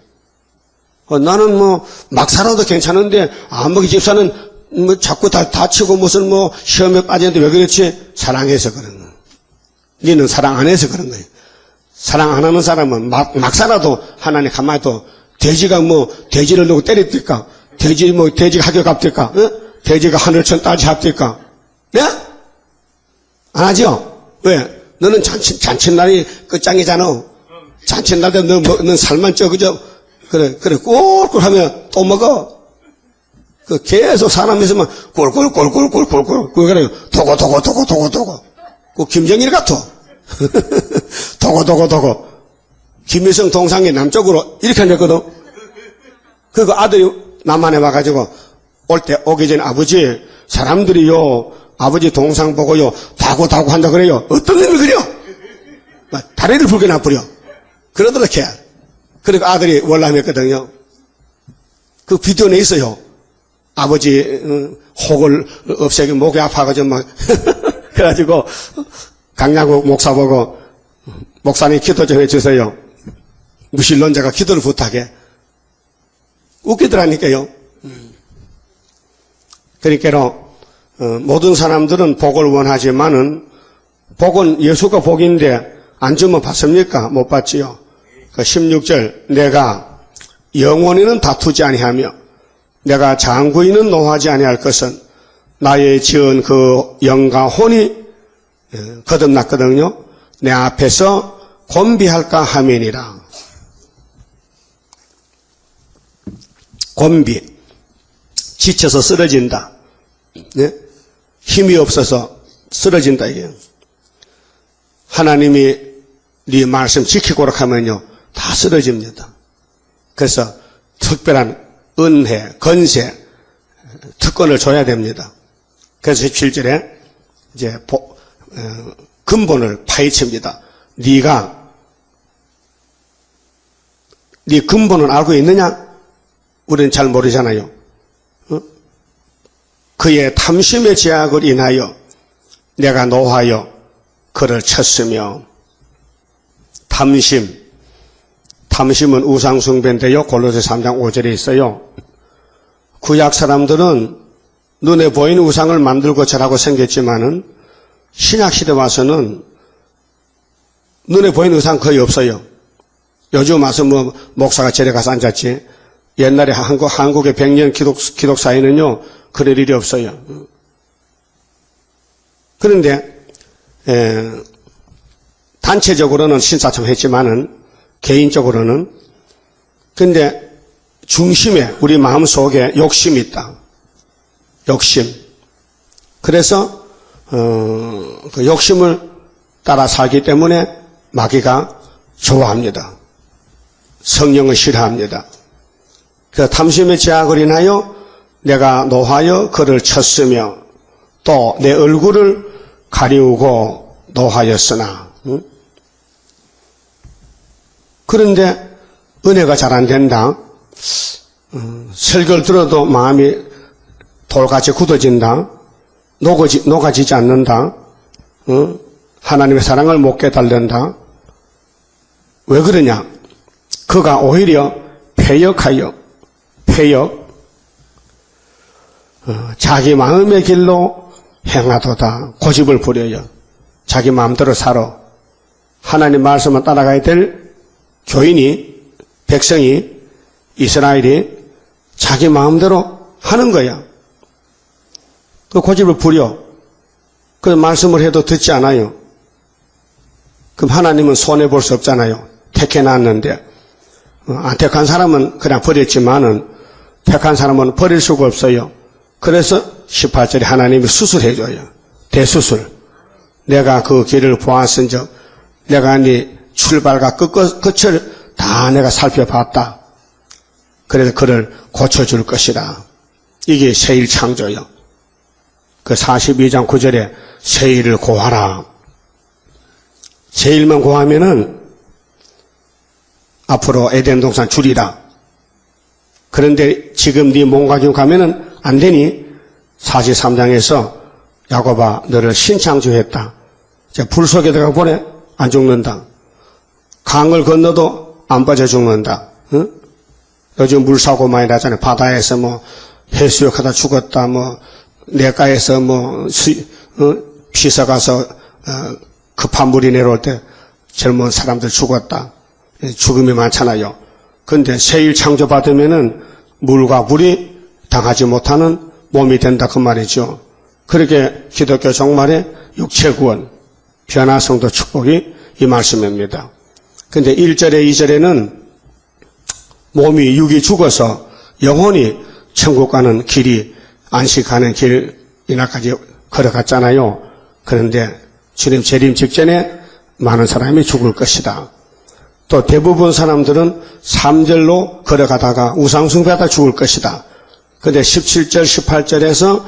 Speaker 1: 나는 막 살아도 괜찮은데 아무리 집사는 자꾸 다치고 무슨 시험에 빠지는데 왜 그렇지? 사랑해서 그런 거예요. 니는 사랑 안 해서 그런 거예요. 사랑 안 하는 사람은 막 살아도 하나님 가만히 둬. 돼지가 돼지를 누구 때렸을까? 돼지가 학교 갑니까? 돼지가 하늘천 따지 합니까? 네? 안 하죠? 왜? 너는 잔칫날이 끝장이잖아. 잔칫날 때 넌 살만 쪄, 그죠? 그래, 꿀꿀 하면 또 먹어. 계속 사람 있으면 꿀꿀꿀꿀꿀꿀꿀. 그래, 도고. 그 김정일 같아. 도고. 김일성 동상이 남쪽으로 이렇게 앉았거든. 그 아들이 남한에 와가지고 오기 전에 아버지, 사람들이요, 아버지 동상 보고요, 다고 한다 그래요. 어떤 놈이 그려? 다리를 불겨놔 버려. 그러더렇게. 그리고 아들이 월남했거든요. 그 비디오는 있어요. 아버지 혹을 없애기 목이 아파가지고 막 그래가지고 강야구 목사 보고 목사님 기도 좀 해주세요. 무신론자가 기도를 부탁해. 웃기더라니까요. 그러니까 모든 사람들은 복을 원하지만은 복은 예수가 복인데 안 주면 받습니까? 못 받지요. 16절 내가 영원히는 다투지 아니하며 내가 장구인은 노하지 아니할 것은 나의 지은 그 영과 혼이 거듭났거든요. 내 앞에서 곤비할까 하면이라. 곤비 지쳐서 쓰러진다. 네? 힘이 없어서 쓰러진다 이게. 하나님이 네 말씀 지키고라 하면요 다 쓰러집니다. 그래서 특별한 은혜, 건세, 특권을 줘야 됩니다. 그래서 17절에 이제 근본을 파헤칩니다. 네 근본을 알고 있느냐? 우리는 잘 모르잖아요. 그의 탐심의 제약을 인하여 내가 노하여 그를 쳤으며. 탐심은 우상숭배인데요. 골로새 3장 5절에 있어요. 구약 사람들은 눈에 보이는 우상을 만들고 절하고 생겼지만은 신약시대 와서는 눈에 보이는 우상 거의 없어요. 요즘 와서 목사가 절에 가서 앉았지. 옛날에 한국의 100년 기독 사회는요 그럴 일이 없어요. 그런데 단체적으로는 신사참했지만은 개인적으로는 근데 중심에 우리 마음속에 욕심이 있다. 욕심. 그래서 그 욕심을 따라 살기 때문에 마귀가 좋아합니다. 성령을 싫어합니다. 그 탐심의 제약을 인하여 내가 노하여 그를 쳤으며 또 내 얼굴을 가리우고 노하였으나. 그런데 은혜가 잘 안 된다. 설교를 들어도 마음이 돌같이 굳어진다. 녹아지지 않는다. 하나님의 사랑을 못 깨달는다. 왜 그러냐? 그가 오히려 패역, 자기 마음의 길로 행하도다. 고집을 부려요. 자기 마음대로 살아. 하나님 말씀을 따라가야 될 교인이, 백성이, 이스라엘이 자기 마음대로 하는 거야. 그 고집을 부려. 그 말씀을 해도 듣지 않아요. 그럼 하나님은 손해볼 수 없잖아요. 택해놨는데. 안 택한 사람은 그냥 버렸지만은 택한 사람은 버릴 수가 없어요. 그래서 18절에 하나님이 수술해줘요. 대수술. 내가 그 길을 보았은즉 내가 네 출발과 끝을 다 내가 살펴봤다. 그래서 그를 고쳐줄 것이다. 이게 새 일 창조요. 그 42장 9절에 새 일을 고하라. 새 일만 고하면은 앞으로 에덴 동산 주리라. 그런데 지금 네 몸 가지고 가면은 안 되니 43장에서 야곱아 너를 신창조했다. 불 속에 들어가 보내 안 죽는다. 강을 건너도 안 빠져 죽는다. 응? 요즘 물사고 많이 나잖아요. 바다에서 뭐 해수욕하다 죽었다. 뭐 내가에서 뭐 피서 가서 급한 물이 내려올 때 젊은 사람들 죽었다. 죽음이 많잖아요. 그런데 새일 창조받으면은 물과 불이 당하지 못하는 몸이 된다 그 말이죠. 그렇게 기독교 종말의 육체 구원, 변화성도 축복이 이 말씀입니다. 그런데 1절에 2절에는 몸이 육이 죽어서 영혼이 천국 가는 길이 안식하는 길이나까지 걸어갔잖아요. 그런데 주님 재림 직전에 많은 사람이 죽을 것이다. 또 대부분 사람들은 3절로 걸어가다가 우상숭배하다 죽을 것이다. 그런데 17절, 18절에서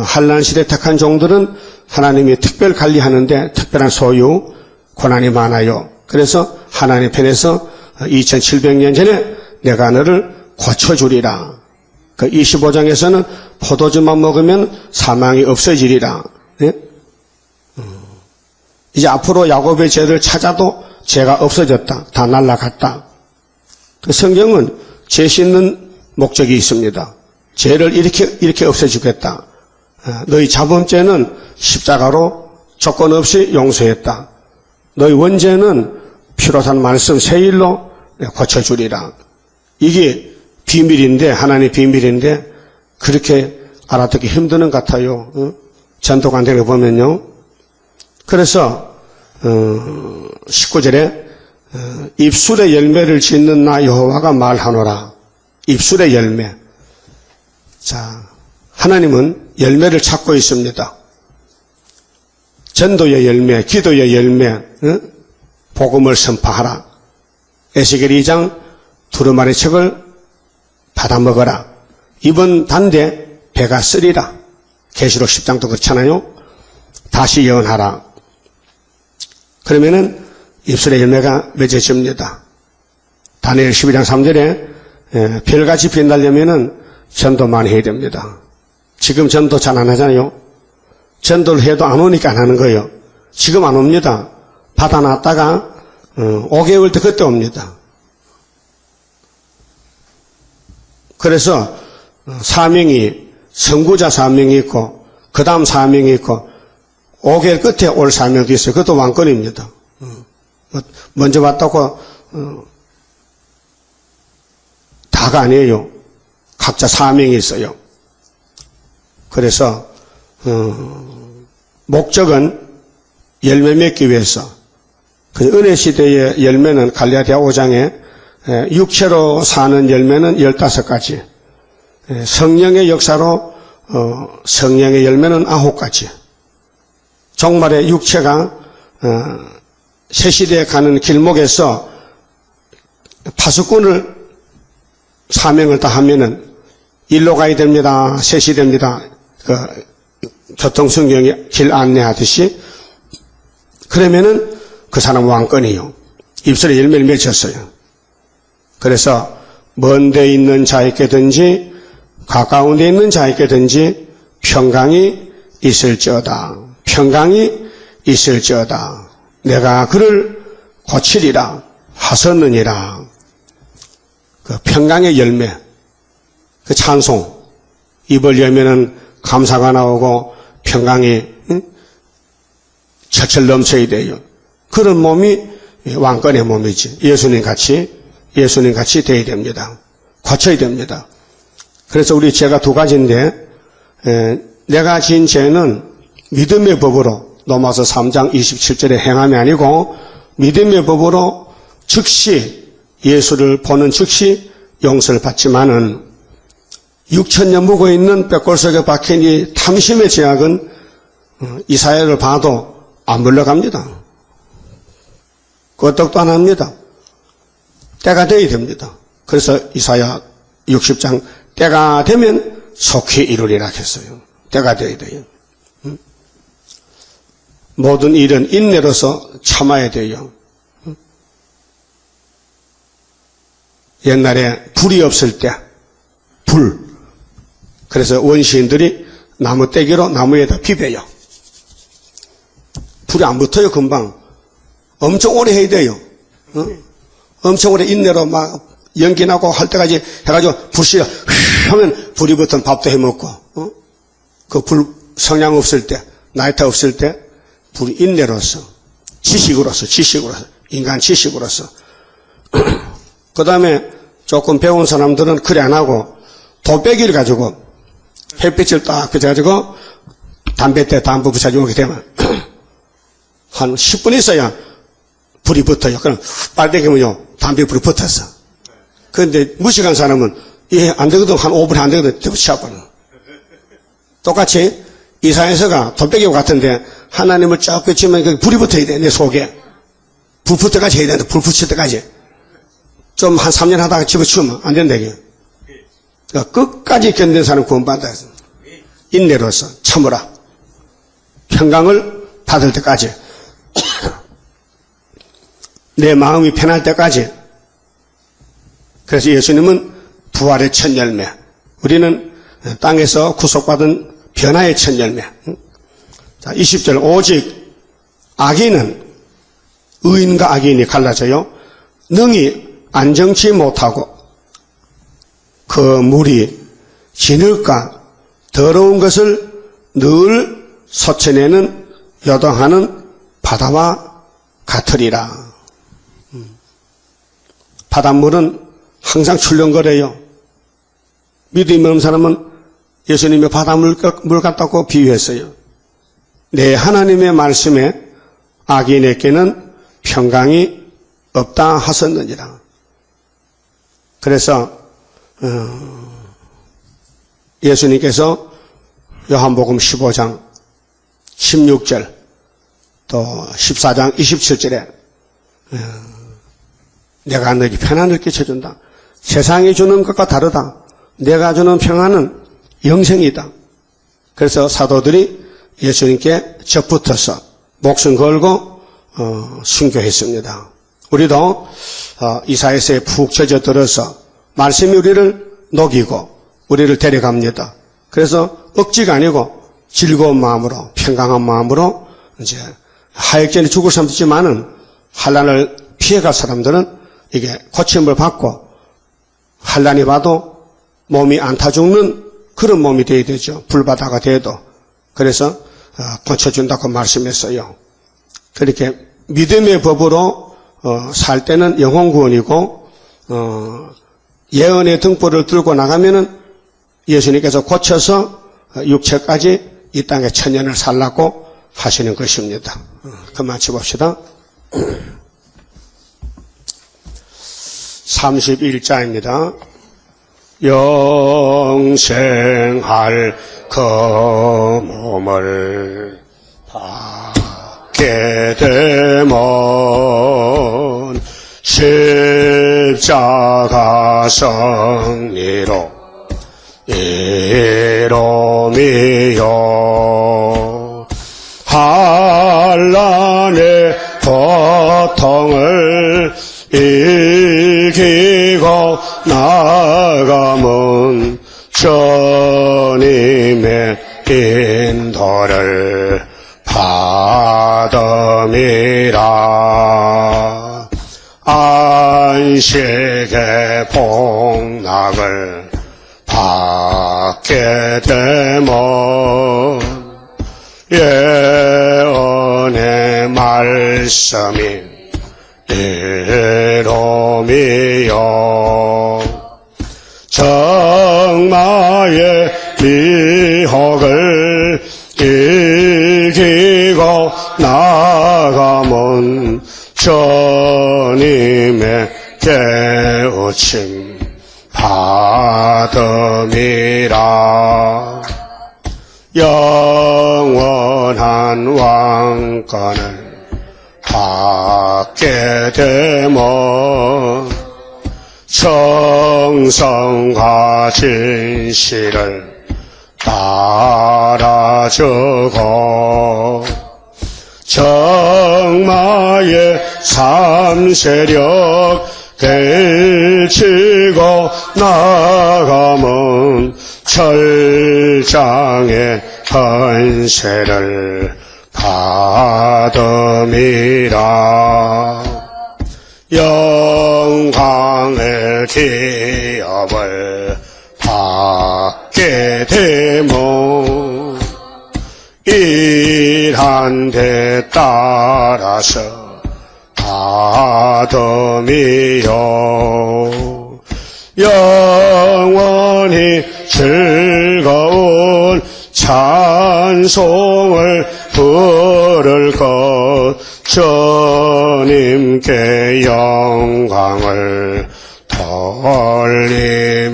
Speaker 1: 환난시대 택한 종들은 하나님이 특별 관리하는데 특별한 소유, 고난이 많아요. 그래서 하나님 편에서 2700년 전에 내가 너를 고쳐주리라. 그 25장에서는 포도주만 먹으면 사망이 없어지리라. 네? 이제 앞으로 야곱의 죄를 찾아도 죄가 없어졌다. 다 날아갔다. 그 성경은 죄 씻는 목적이 있습니다. 죄를 이렇게 없애주겠다. 너희 자범죄는 십자가로 조건 없이 용서했다. 너희 원죄는 피로 산 말씀 새일로 고쳐주리라. 이게 비밀인데, 하나님의 비밀인데 그렇게 알아듣기 힘드는 것 같아요. 전도관들에 보면요. 그래서 19절에 입술의 열매를 짓는 나 여호와가 말하노라. 입술의 열매. 자, 하나님은 열매를 찾고 있습니다. 전도의 열매, 기도의 열매, 복음을 선포하라. 에스겔 2장 두루마리 책을 받아먹어라. 입은 단데 배가 쓰리라. 계시록 10장도 그렇잖아요. 다시 예언하라. 그러면은 입술의 열매가 맺어집니다. 다니엘 12장 3절에 별같이 빛나려면은 전도 많이 해야 됩니다. 지금 전도 잘 안 하잖아요. 전도를 해도 안 오니까 안 하는 거예요. 지금 안 옵니다. 받아놨다가 5개월 때 그때 옵니다. 그래서 사명이 선구자 사명이 있고 그 다음 사명이 있고 5개월 끝에 올 사명도 있어요. 그것도 왕권입니다. 먼저 왔다고 다가 아니에요. 각자 사명이 있어요. 그래서 목적은 열매 맺기 위해서. 은혜 시대의 열매는 갈라디아 5장에 육체로 사는 열매는 15가지, 성령의 역사로 성령의 열매는 9가지. 종말의 육체가 새 시대에 가는 길목에서 파수꾼을 사명을 다하면은 일로 가야 됩니다. 새 시대입니다. 교통성경이 길 안내하듯이. 그러면은 그 사람 왕권이요. 입술에 열매를 맺혔어요. 그래서 먼 데 있는 자에게든지 가까운 데 있는 자에게든지 평강이 있을지어다. 평강이 있을지어다. 내가 그를 고치리라 하셨느니라. 그 평강의 열매, 그 찬송, 입을 열면은 감사가 나오고 평강이 철철 넘쳐야 돼요. 그런 몸이 왕권의 몸이지. 예수님 같이 돼야 됩니다. 고쳐야 됩니다. 그래서 우리 죄가 두 가지인데, 내가 지은 죄는 믿음의 법으로 로마서 3장 27절에 행함이 아니고 믿음의 법으로 즉시 예수를 보는 즉시 용서를 받지만은 6,000년 묵어있는 뼈골 속에 박힌 이 탐심의 제약은 이 사회를 봐도 안 물러갑니다. 끄떡도 안 합니다. 때가 되어야 됩니다. 그래서 이사야 60장 때가 되면 속히 이루리라 했어요. 때가 되어야 돼요. 모든 일은 인내로서 참아야 돼요. 옛날에 불이 없을 때 그래서 원시인들이 나무 떼기로 나무에다 비벼요. 불이 안 붙어요. 금방. 엄청 오래 해야 돼요. 엄청 오래 인내로 막 연기나고 할 때까지 해가지고 불씨 하면 불이 붙으면 밥도 해먹고, 그 불 성량 없을 때, 나이타 없을 때 불이 인내로서 지식으로서 인간 지식으로서 그 다음에 조금 배운 사람들은 그래 안 하고 도배기를 가지고 햇빛을 딱 비춰가지고 담뱃대 담배 붙여주고 이렇게 되면 한 10분 있어야 불이 붙어요. 그럼 빨대기면요 담배 불이 붙었어. 그런데 무식한 사람은 안 되거든. 한 5분에 안 되거든. 붙여버려. 똑같이 이사야서가 도배기 같은데 하나님을 쫙 비치면 불이 붙어야 돼. 내 속에. 불 붙을 때까지 해야 되는데 불 붙일 때까지. 좀 한 3년 하다가 집어치우면 안 된다. 그러니까 끝까지 견딘 사람 구원받아. 인내로서 참으라. 평강을 받을 때까지. 내 마음이 편할 때까지. 그래서 예수님은 부활의 첫 열매. 우리는 땅에서 구속받은 변화의 첫 열매. 자, 20절. 오직 악인은 의인과 악인이 갈라져요. 능히 안정치 못하고 그 물이 진흙과 더러운 것을 늘 솟아내는 요동하는 바다와 같으리라. 바닷물은 항상 출렁거려요. 믿음이 없는 사람은 예수님의 바닷물 같다고 비유했어요. 내 하나님의 말씀에 악인에게는 평강이 없다 하셨느니라. 그래서 예수님께서 요한복음 15장 16절 또 14장 27절에 내가 너에게 평안을 끼쳐준다. 세상이 주는 것과 다르다. 내가 주는 평안은 영생이다. 그래서 사도들이 예수님께 접붙어서 목숨 걸고 순교했습니다. 우리도 이사야서에 푹 젖어들어서 말씀이 우리를 녹이고 우리를 데려갑니다. 그래서 억지가 아니고 즐거운 마음으로 평강한 마음으로 이제 하역전에 죽을 사람도 있지만은 환난을 피해갈 사람들은 이게 고침을 받고 환난이 와도 몸이 안 타 죽는 그런 몸이 되어야 되죠. 불바다가 돼도. 그래서 고쳐준다고 말씀했어요. 그렇게 믿음의 법으로 살 때는 영혼 구원이고 예언의 등불을 들고 나가면은 예수님께서 고쳐서 육체까지 이 땅에 천년을 살라고 하시는 것입니다. 그만 쳐봅시다. 31자입니다. 영생할 그 몸을 받게 되면 십자가 승리로 이름이요 환난의 고통을 이기고 나가면 주님의 인도를 받음이라. 안식의 복락을 받게 되면 예언의 말씀이 이름이요 정마의 미혹을 이기고 나가면 주님의 깨우침 받음이라. 영원한 왕권을 받게 되면 정성과 진실을 따라주고 정마의 삼세력 펼치고 나가면 철장의 헌세를 받음이라. 영광의 기업을 받게 되면 일한 데 따라서 받음이요 영원히 즐거운 찬송을 부를 것 주님께 영광을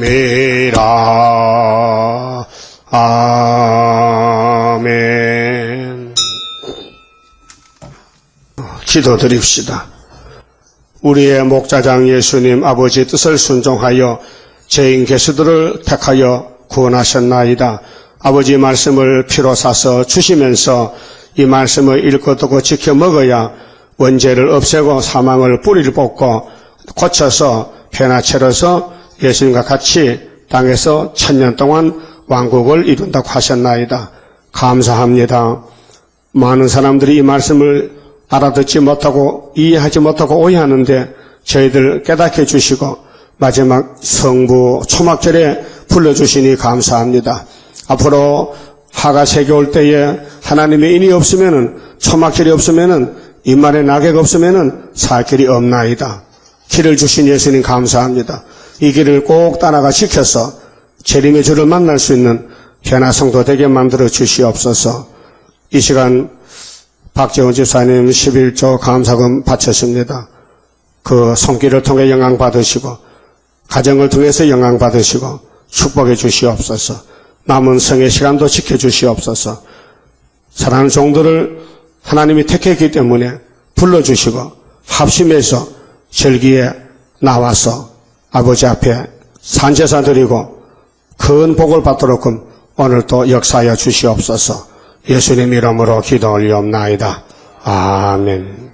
Speaker 1: 돌림이라. 아멘. 기도드립시다. 우리의 목자장 예수님 아버지 뜻을 순종하여 죄인 개수들을 택하여 구원하셨나이다. 아버지 말씀을 피로 사서 주시면서 이 말씀을 읽고 듣고 지켜 먹어야 원죄를 없애고 사망을 뿌리를 뽑고 고쳐서 페나체로서 예수님과 같이 땅에서 1000년 동안 왕국을 이룬다고 하셨나이다. 감사합니다. 많은 사람들이 이 말씀을 알아듣지 못하고 이해하지 못하고 오해하는데 저희들 깨닫게 해주시고 마지막 성부 초막절에 불러주시니 감사합니다. 앞으로 하가 세계 올 때에 하나님의 인이 없으면은 초막절이 없으면은 입말에 낙엽 없으면은 살 길이 없나이다. 길을 주신 예수님 감사합니다. 이 길을 꼭 따라가 지켜서 재림의 주를 만날 수 있는 변화성도 되게 만들어 주시옵소서. 이 시간 박재원 집사님 11조 감사금 바쳤습니다. 그 손길을 통해 영광 받으시고 가정을 통해서 영광 받으시고 축복해 주시옵소서. 남은 성의 시간도 지켜주시옵소서. 사랑하는 종들을 하나님이 택했기 때문에 불러주시고 합심해서 절기에 나와서 아버지 앞에 산제사 드리고 큰 복을 받도록 오늘도 역사하여 주시옵소서. 예수님 이름으로 기도 올리옵나이다. 아멘.